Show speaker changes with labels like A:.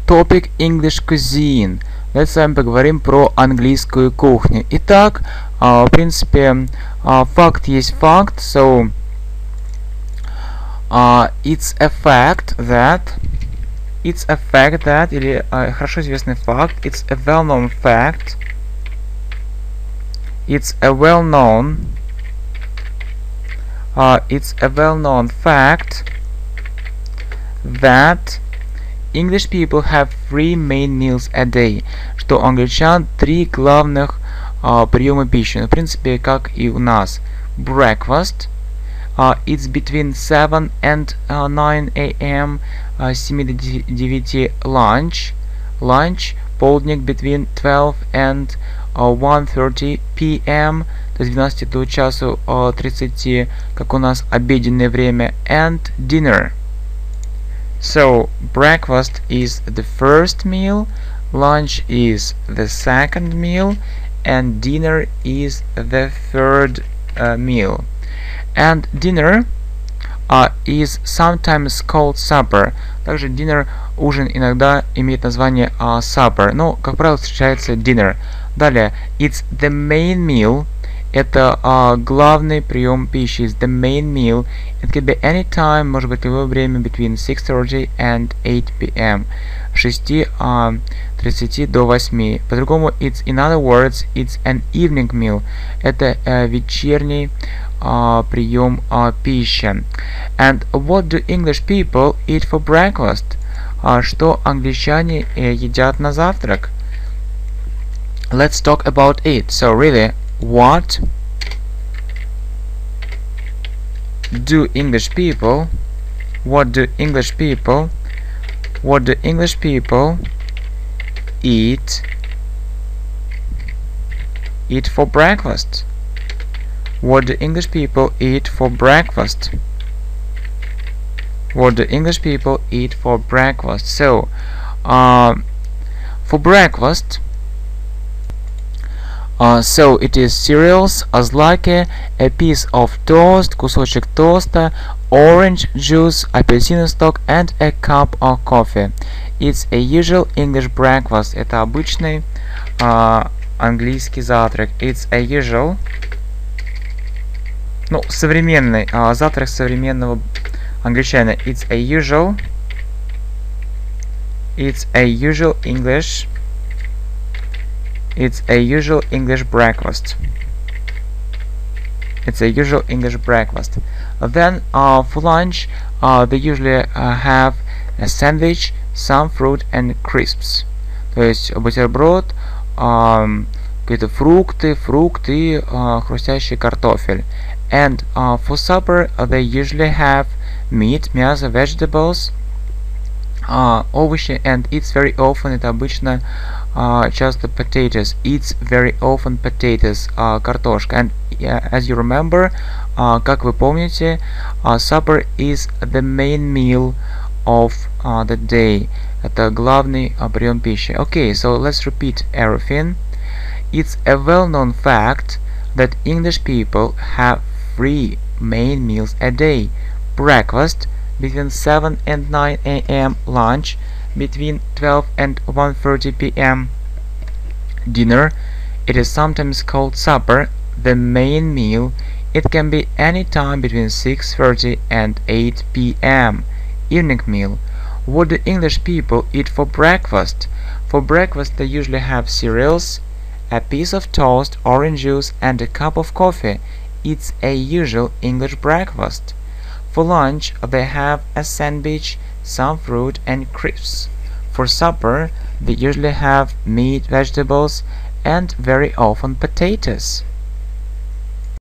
A: Topic English cuisine. Давайте с вами поговорим про английскую кухню. Итак, в принципе, факт есть факт. So, it's a fact that, или хорошо известный факт, it's a well-known fact, it's a well-known fact that English people have 3 main meals a day, что у англичан 3 главных приема пищи. В принципе, как и у нас. Breakfast, it's between 7 and 9 a.m. С 7 до 9 lunch, полдник between 12 and 1:30 p.m. то есть 12 до часу 30, как у нас обеденное время, and dinner. So, breakfast is the first meal, lunch is the second meal, and dinner is the third meal. And dinner is sometimes called supper. Также dinner, ужин, иногда имеет название supper, но, как правило, встречается dinner. Далее, it's the main meal. Это главный прием пищи. It's the main meal. It can be any time, может быть любое время, between 6:30 and 8 p.m. 6:30 до 8. По-другому, in other words, it's an evening meal. Это вечерний прием пищи. And what do English people eat for breakfast? Что англичане едят на завтрак? Let's talk about it. So really, what do English people eat for breakfast? What do English people eat for breakfast? What do English people eat for breakfast? So, for breakfast, so it is cereals, озлаки, a piece of toast, кусочек тоста, orange juice, апельсиновый сок, and a cup of coffee. It's a usual English breakfast. Это обычный английский завтрак. It's a usual, ну, современный завтрак современного англичанина. It's a usual English. It's a usual English breakfast. It's a usual English breakfast. Then for lunch, they usually have a sandwich, some fruit and crisps. То есть бутерброд, какие-то фрукты, хрустящий картофель. And for supper, they usually have meat, мясо, vegetables, овощи, and it's very often, это обычно часто potatoes. It's very often potatoes, картошка. And as you remember, как вы помните, supper is the main meal of the day. Это главный прием пищи. Okay, so let's repeat everything. It's a well-known fact that English people have 3 main meals a day. Breakfast between 7 and 9 a.m. Lunch between 12 and 1:30 p.m. Dinner, it is sometimes called supper, the main meal. It can be any time between 6:30 and 8 p.m. Evening meal. What do English people eat for breakfast? For breakfast, they usually have cereals, a piece of toast, orange juice, and a cup of coffee. It's a usual English breakfast. For lunch, they have a sandwich, some fruit and crisps. For supper, they usually have meat, vegetables, and very often potatoes.